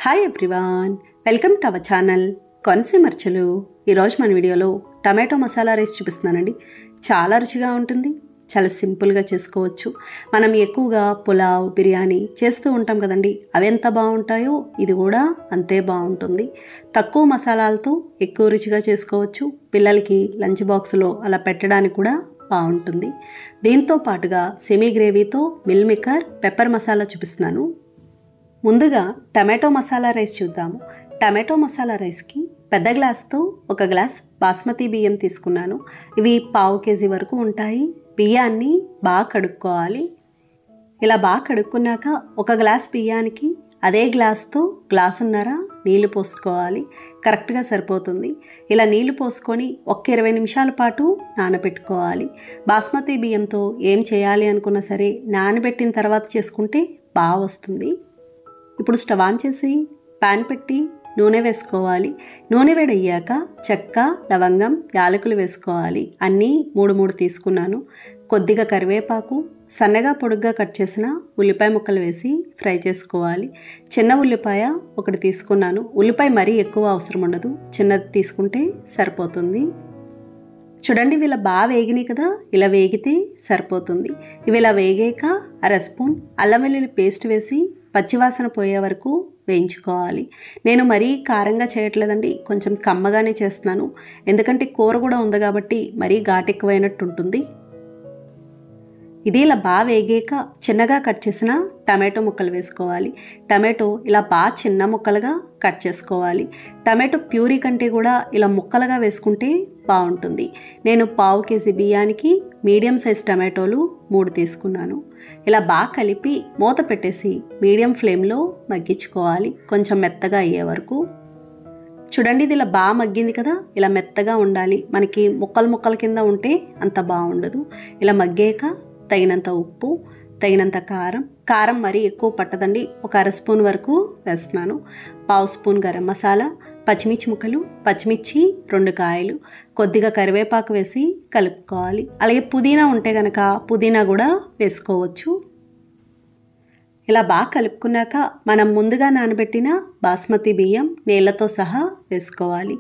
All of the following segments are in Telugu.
Hi everyone, welcome to our channel కొనసీమర్చలు. ఈరోజు మన వీడియోలో టమాటో మసాలా రైస్ చూపిస్తున్నానండి. చాలా రుచిగా ఉంటుంది, చాలా సింపుల్గా చేసుకోవచ్చు. మనం ఎక్కువగా పులావ్, బిర్యానీ చేస్తూ ఉంటాం కదండి, అవి ఎంత బాగుంటాయో ఇది కూడా అంతే బాగుంటుంది. తక్కువ మసాలాలతో ఎక్కువ రుచిగా చేసుకోవచ్చు. పిల్లలకి లంచ్ బాక్స్లో అలా పెట్టడానికి కూడా బాగుంటుంది. దీంతో పాటుగా సెమీ గ్రేవీతో మిల్ మేకర్ పెప్పర్ మసాలా చూపిస్తున్నాను. ముందుగా టమాటో మసాలా రైస్ చూద్దాము. టమాటో మసాలా రైస్కి పెద్ద గ్లాస్తో 1 గ్లాస్ బాస్మతి బియ్యం తీసుకున్నాను. ఇవి 1/2 కేజీ వరకు ఉంటాయి. బియ్యాన్ని బాగా కడుక్కోవాలి. ఇలా బాగా కడుక్కున్నాక 1 గ్లాస్ బియ్యానికి అదే గ్లాస్తో గ్లాసున్నర నీళ్లు పోసుకోవాలి. కరెక్ట్గా సరిపోతుంది. ఇలా నీళ్లు పోసుకొని 20 నిమిషాల పాటు నానబెట్టుకోవాలి. బాస్మతి బియ్యంతో ఏం చేయాలి అనుకున్నా సరే నానబెట్టిన తర్వాత చేసుకుంటే బాగా వస్తుంది. ఇప్పుడు స్టవ్ ఆన్ చేసి పాన్ పెట్టి నూనె వేసుకోవాలి. నూనె వేడయ్యాక చెక్క, లవంగం, యాలకులు వేసుకోవాలి. అన్నీ 3 తీసుకున్నాను. కొద్దిగా కరివేపాకు, సన్నగా పొడుగ్గా కట్ చేసిన ఉల్లిపాయ ముక్కలు వేసి ఫ్రై చేసుకోవాలి. చిన్న ఉల్లిపాయ 1 తీసుకున్నాను. ఉల్లిపాయ మరీ ఎక్కువ అవసరం ఉండదు, చిన్నది తీసుకుంటే సరిపోతుంది. చూడండి, ఇవి ఇలా బాగా వేగినాయి కదా, ఇలా వేగితే సరిపోతుంది. ఇవి ఇలా వేగాక 1/2 స్పూన్ అల్లం వెల్లుల్లి పేస్ట్ వేసి పచ్చివాసన పోయే వరకు వేయించుకోవాలి. నేను మరీ కారంగా చేయట్లేదండి, కొంచెం కమ్మగానే చేస్తున్నాను. ఎందుకంటే కూర కూడా ఉంది కాబట్టి మరీ ఘాటు ఎక్కువైనట్టు ఉంటుంది. ఇది ఇలా బాగా వేగాక చిన్నగా కట్ చేసిన టమాటో ముక్కలు వేసుకోవాలి. టమాటో ఇలా బాగా చిన్న ముక్కలుగా కట్ చేసుకోవాలి. టమాటో ప్యూరీ కంటే కూడా ఇలా ముక్కలుగా వేసుకుంటే బాగుంటుంది. నేను 1/2 కేజీ బియ్యానికి మీడియం సైజ్ టమాటోలు 3 తీసుకున్నాను. ఇలా బాగా కలిపి మూత పెట్టేసి మీడియం ఫ్లేమ్లో మగ్గించుకోవాలి, కొంచెం మెత్తగా అయ్యే వరకు. చూడండి, ఇది ఇలా బాగా మగ్గింది కదా, ఇలా మెత్తగా ఉండాలి. మనకి ముక్కల కింద ఉంటే అంత బాగుండదు. ఇలా మగ్గాక తగినంత ఉప్పు, తగినంత కారం మరీ ఎక్కువ పట్టదండి, 1/2 స్పూన్ వరకు వేస్తున్నాను. 1/2 స్పూన్ గరం మసాలా, పచ్చిమిర్చి ముక్కలు, పచ్చిమిర్చి 2 కాయలు, కొద్దిగా కరివేపాకు వేసి కలుపుకోవాలి. అలాగే పుదీనా ఉంటే కనుక పుదీనా కూడా వేసుకోవచ్చు. ఇలా బాగా కలుపుకున్నాక మనం ముందుగా నానబెట్టిన బాస్మతి బియ్యం నీళ్ళతో సహా వేసుకోవాలి.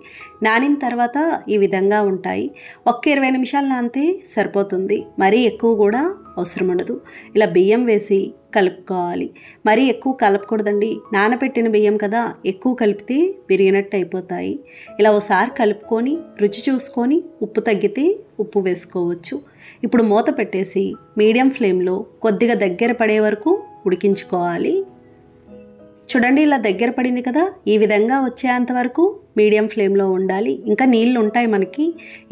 నానిన తర్వాత ఈ విధంగా ఉంటాయి. 20 నిమిషాలు నానితే సరిపోతుంది, మరీ ఎక్కువ కూడా అవసరం ఉండదు. ఇలా బియ్యం వేసి కలుపుకోవాలి. మరీ ఎక్కువ కలపకూడదండి, నానబెట్టిన బియ్యం కదా, ఎక్కువ కలిపితే విరిగినట్టు అయిపోతాయి. ఇలా ఒకసారి కలుపుకొని రుచి చూసుకొని ఉప్పు తగ్గితే ఉప్పు వేసుకోవచ్చు. ఇప్పుడు మూత పెట్టేసి మీడియం ఫ్లేమ్లో కొద్దిగా దగ్గర పడే వరకు ఉడికించుకోవాలి. చూడండి, ఇలా దగ్గర పడింది కదా, ఈ విధంగా వచ్చేంత వరకు మీడియం ఫ్లేమ్లో ఉండాలి. ఇంకా నీళ్ళు ఉంటాయి మనకి.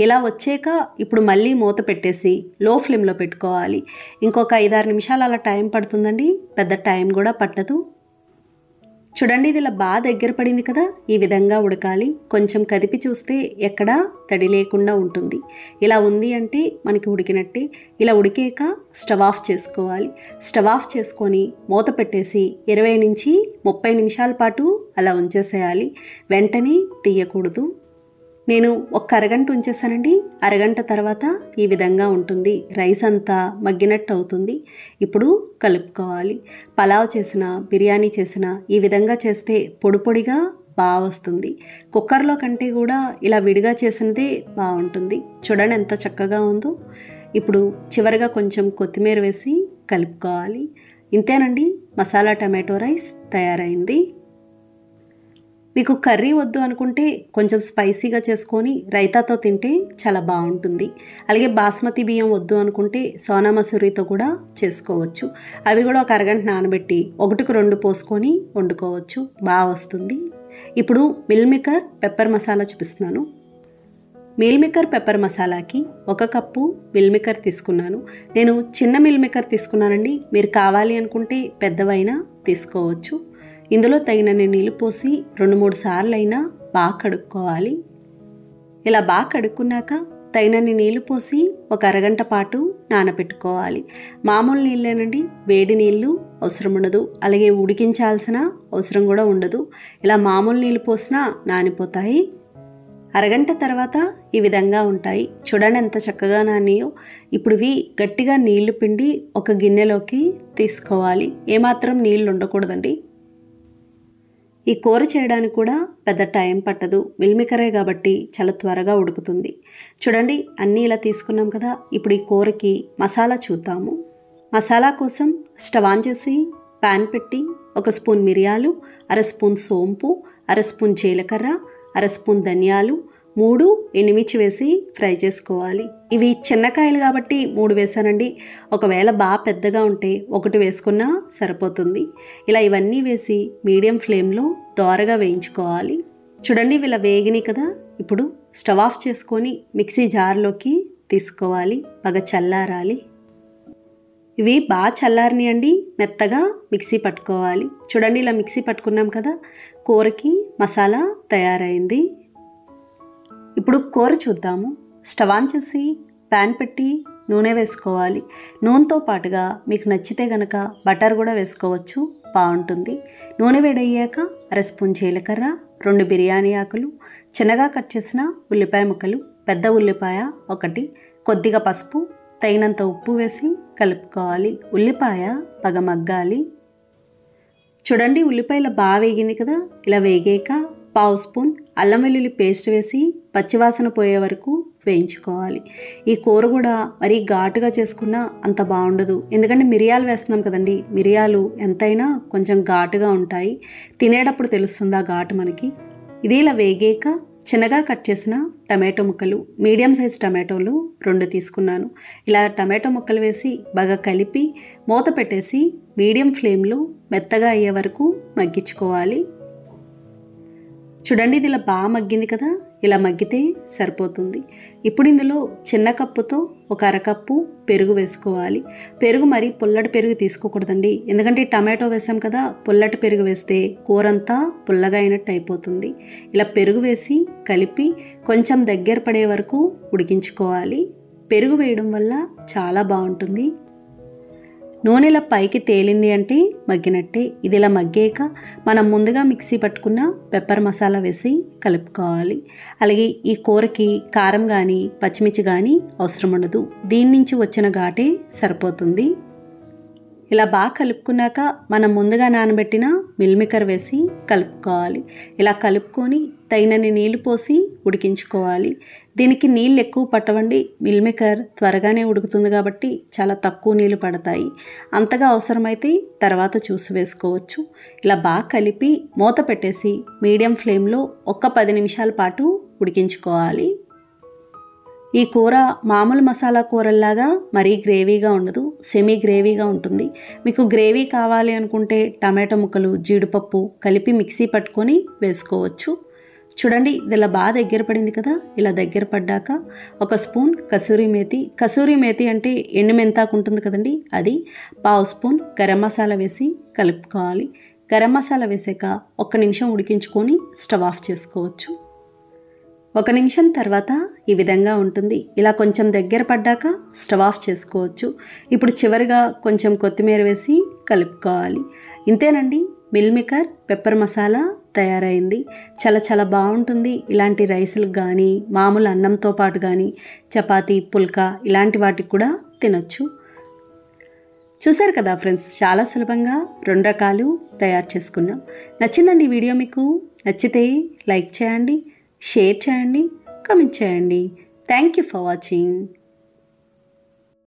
ఇలా వచ్చాక ఇప్పుడు మళ్ళీ మూత పెట్టేసి లో ఫ్లేమ్లో పెట్టుకోవాలి. ఇంకొక 5-6 నిమిషాలు అలా టైం పడుతుందండి, పెద్ద టైం కూడా పట్టదు. చూడండి, ఇది ఇలా బాగా దగ్గర పడింది కదా, ఈ విధంగా ఉడకాలి. కొంచెం కదిపి చూస్తే ఎక్కడా తడి లేకుండా ఉంటుంది. ఇలా ఉంది అంటే మనకి ఉడికినట్టే. ఇలా ఉడికాక స్టవ్ ఆఫ్ చేసుకోవాలి. స్టవ్ ఆఫ్ చేసుకొని మూత పెట్టేసి 20 నుంచి 30 నిమిషాల పాటు అలా ఉంచేసేయాలి. వెంటనే తీయకూడదు. నేను ఒక అరగంట ఉంచేసానండి. అరగంట తర్వాత ఈ విధంగా ఉంటుంది. రైస్ అంతా మగ్గినట్టు అవుతుంది. ఇప్పుడు కలుపుకోవాలి. పలావ్ చేసిన, బిర్యానీ చేసిన ఈ విధంగా చేస్తే పొడి పొడిగా బాగా వస్తుంది. కుక్కర్లో కంటే కూడా ఇలా విడిగా చేసినదే బాగుంటుంది. చూడండి ఎంత చక్కగా ఉందో. ఇప్పుడు చివరిగా కొంచెం కొత్తిమీర వేసి కలుపుకోవాలి. ఇంతేనండి, మసాలా టమాటో రైస్ తయారైంది. మీకు కర్రీ వద్దు అనుకుంటే కొంచెం స్పైసీగా చేసుకొని రైతాతో తింటే చాలా బాగుంటుంది. అలాగే బాస్మతి బియ్యం వద్దు అనుకుంటే సోనా మసూరితో కూడా చేసుకోవచ్చు. అవి కూడా ఒక అరగంట నానబెట్టి 1కు 2 పోసుకొని వండుకోవచ్చు, బాగా వస్తుంది. ఇప్పుడు మిల్ మేకర్ పెప్పర్ మసాలా చూపిస్తున్నాను. మిల్ మేకర్ పెప్పర్ మసాలాకి 1 కప్పు మిల్ మేకర్ తీసుకున్నాను. నేను చిన్న మిల్ మేకర్ తీసుకున్నానండి, మీరు కావాలి అనుకుంటే పెద్దవైనా తీసుకోవచ్చు. ఇందులో తగినన్ని నీళ్ళు పోసి 2-3 సార్లు అయినా బాగా కడుక్కోవాలి. ఇలా బాగా కడుక్కున్నాక తగినన్ని నీళ్లు పోసి ఒక అరగంట పాటు నానబెట్టుకోవాలి. మామూలు నీళ్ళేనండి, వేడి నీళ్ళు అవసరం ఉండదు. అలాగే ఉడికించాల్సిన అవసరం కూడా ఉండదు. ఇలా మామూలు నీళ్ళు పోసినా నానిపోతాయి. అరగంట తర్వాత ఈ విధంగా ఉంటాయి. చూడండి ఎంత చక్కగా నానియో. ఇప్పుడు ఇవి గట్టిగా నీళ్లు పిండి ఒక గిన్నెలోకి తీసుకోవాలి. ఏమాత్రం నీళ్ళు ఉండకూడదండి. ఈ కూర చేయడానికి కూడా పెద్ద టైం పట్టదు, మిల్మికరే కాబట్టి చాలా త్వరగా ఉడుకుతుంది. చూడండి, అన్నీ ఇలా తీసుకున్నాం కదా. ఇప్పుడు ఈ కూరకి మసాలా చూద్దాము. మసాలా కోసం స్టవ్ ఆన్ చేసి ప్యాన్ పెట్టి 1 స్పూన్ మిరియాలు, 1/2 స్పూన్ సోంపు, 1/2 స్పూన్ జీలకర్ర, 1/2 స్పూన్ ధనియాలు, 3 ఎండుమిర్చి వేసి ఫ్రై చేసుకోవాలి. ఇవి చిన్నకాయలు కాబట్టి 3 వేసానండి. ఒకవేళ బాగా పెద్దగా ఉంటే 1 వేసుకున్నా సరిపోతుంది. ఇలా ఇవన్నీ వేసి మీడియం ఫ్లేమ్లో దోరగా వేయించుకోవాలి. చూడండి, ఇలా వేగినాయి కదా. ఇప్పుడు స్టవ్ ఆఫ్ చేసుకొని మిక్సీ జార్లోకి తీసుకోవాలి. బాగా చల్లారాలి. ఇవి బాగా చల్లారినాయండి. మెత్తగా మిక్సీ పట్టుకోవాలి. చూడండి, ఇలా మిక్సీ పట్టుకున్నాం కదా. కూరకి మసాలా తయారైంది. ఇప్పుడు కూర చూద్దాము. స్టవ్ ఆన్ చేసి ప్యాన్ పెట్టి నూనె వేసుకోవాలి. నూనెతో పాటుగా మీకు నచ్చితే గనక బటర్ కూడా వేసుకోవచ్చు, బాగుంటుంది. నూనె వేడయ్యాక 1/2 స్పూన్ జీలకర్ర, 2 బిర్యానీ ఆకులు, చిన్నగా కట్ చేసిన ఉల్లిపాయ ముక్కలు, పెద్ద ఉల్లిపాయ 1, కొద్దిగా పసుపు, తగినంత ఉప్పు వేసి కలుపుకోవాలి. ఉల్లిపాయ బాగా మగ్గాలి. చూడండి, ఉల్లిపాయలు బాగా వేగింది కదా. ఇలా వేగాక 1/2 స్పూన్ అల్లం వెల్లుల్లి పేస్ట్ వేసి పచ్చివాసన పోయే వరకు వేయించుకోవాలి. ఈ కూర కూడా మరీ ఘాటుగా చేసుకున్నా అంత బాగుండదు, ఎందుకంటే మిరియాలు వేస్తున్నాం కదండి. మిరియాలు ఎంతైనా కొంచెం ఘాటుగా ఉంటాయి. తినేటప్పుడు తెలుస్తుంది ఆ ఘాటు మనకి. ఇది ఇలా వేగాక చిన్నగా కట్ చేసిన టమాటో ముక్కలు, మీడియం సైజ్ టమాటోలు 2 తీసుకున్నాను. ఇలా టమాటో ముక్కలు వేసి బాగా కలిపి మూత పెట్టేసి మీడియం ఫ్లేమ్లో మెత్తగా అయ్యే వరకు మగ్గించుకోవాలి. చూడండి, ఇది ఇలా బాగా మగ్గింది కదా. ఇలా మగ్గితే సరిపోతుంది. ఇప్పుడు ఇందులో చిన్న కప్పుతో 1 అరకప్పు పెరుగు వేసుకోవాలి. పెరుగు మరీ పుల్లటి పెరుగు తీసుకోకూడదండి, ఎందుకంటే టమాటో వేసాం కదా. పుల్లటి పెరుగు వేస్తే కూరంతా పుల్లగా అయినట్టు అయిపోతుంది. ఇలా పెరుగు వేసి కలిపి కొంచెం దగ్గర పడే వరకు ఉడికించుకోవాలి. పెరుగు వేయడం వల్ల చాలా బాగుంటుంది. నూనె ఇలా పైకి తేలింది అంటే మగ్గినట్టే. ఇది ఇలా మగ్గాక మనం ముందుగా మిక్సీ పట్టుకున్న పెప్పర్ మసాలా వేసి కలుపుకోవాలి. అలాగే ఈ కూరకి కారం కానీ పచ్చిమిర్చి కానీ అవసరం ఉండదు, దీని నుంచి వచ్చిన ఘాటే సరిపోతుంది. ఇలా బాగా కలుపుకున్నాక మనం ముందుగా నానబెట్టిన మిల్మికర్ వేసి కలుపుకోవాలి. ఇలా కలుపుకొని తగినన్ని నీళ్లు పోసి ఉడికించుకోవాలి. దీనికి నీళ్ళు ఎక్కువ పట్టవండి, మిల్మికర్ త్వరగానే ఉడుకుతుంది కాబట్టి చాలా తక్కువ నీళ్ళు పడతాయి. అంతగా అవసరమైతే తర్వాత చూసి వేసుకోవచ్చు. ఇలా బాగా కలిపి మూత పెట్టేసి మీడియం ఫ్లేమ్లో 10 నిమిషాల పాటు ఉడికించుకోవాలి. ఈ కూర మామూలు మసాలా కూరల్లాగా మరీ గ్రేవీగా ఉండదు, సెమీ గ్రేవీగా ఉంటుంది. మీకు గ్రేవీ కావాలి అనుకుంటే టమాటో ముక్కలు, జీడిపప్పు కలిపి మిక్సీ పట్టుకొని వేసుకోవచ్చు. చూడండి, ఇది ఇలా బాగా దగ్గర పడింది కదా. ఇలా దగ్గర పడ్డాక 1 స్పూన్ కసూరి మేతి, కసూరి మేతి అంటే ఎండు మెంతాకు ఉంటుంది కదండి, అది 1/2 స్పూన్ గరం మసాలా వేసి కలుపుకోవాలి. గరం మసాలా వేసాక 1 నిమిషం ఉడికించుకొని స్టవ్ ఆఫ్ చేసుకోవచ్చు. 1 నిమిషం తర్వాత ఈ విధంగా ఉంటుంది. ఇలా కొంచెం దగ్గర పడ్డాక స్టవ్ ఆఫ్ చేసుకోవచ్చు. ఇప్పుడు చివరిగా కొంచెం కొత్తిమీర వేసి కలుపుకోవాలి. ఇంతేనండి, మిల్మికర్ పెప్పర్ మసాలా తయారైంది. చాలా బాగుంటుంది. ఇలాంటి రైసులకు కానీ మామూలు అన్నంతో పాటు కానీ చపాతీ, పుల్కా ఇలాంటి వాటికి కూడా తినొచ్చు. చూసారు కదా ఫ్రెండ్స్, చాలా సులభంగా 2 రకాలు తయారు చేసుకున్నాం. నచ్చిందండి వీడియో? మీకు నచ్చితే లైక్ చేయండి, షేర్ చేయండి, కామెంట్ చేయండి. Thank you for watching.